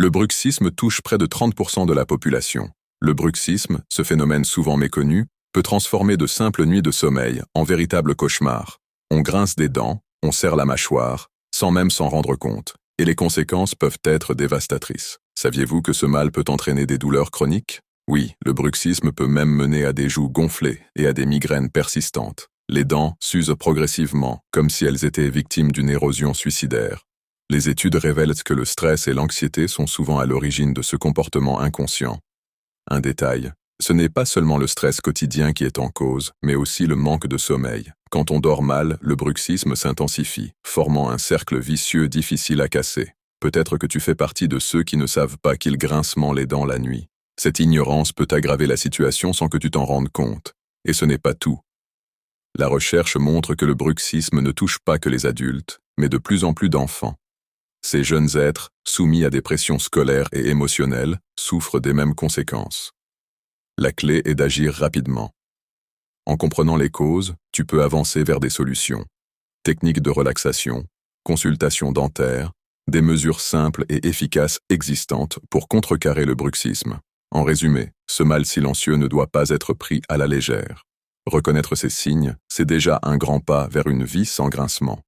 Le bruxisme touche près de 30% de la population. Le bruxisme, ce phénomène souvent méconnu, peut transformer de simples nuits de sommeil en véritables cauchemars. On grince des dents, on serre la mâchoire, sans même s'en rendre compte, et les conséquences peuvent être dévastatrices. Saviez-vous que ce mal peut entraîner des douleurs chroniques? Oui, le bruxisme peut même mener à des joues gonflées et à des migraines persistantes. Les dents s'usent progressivement, comme si elles étaient victimes d'une érosion suicidaire. Les études révèlent que le stress et l'anxiété sont souvent à l'origine de ce comportement inconscient. Un détail, ce n'est pas seulement le stress quotidien qui est en cause, mais aussi le manque de sommeil. Quand on dort mal, le bruxisme s'intensifie, formant un cercle vicieux difficile à casser. Peut-être que tu fais partie de ceux qui ne savent pas qu'ils grincent les dents la nuit. Cette ignorance peut aggraver la situation sans que tu t'en rendes compte. Et ce n'est pas tout. La recherche montre que le bruxisme ne touche pas que les adultes, mais de plus en plus d'enfants. Ces jeunes êtres, soumis à des pressions scolaires et émotionnelles, souffrent des mêmes conséquences. La clé est d'agir rapidement. En comprenant les causes, tu peux avancer vers des solutions. Techniques de relaxation, consultations dentaires, des mesures simples et efficaces existantes pour contrecarrer le bruxisme. En résumé, ce mal silencieux ne doit pas être pris à la légère. Reconnaître ces signes, c'est déjà un grand pas vers une vie sans grincement.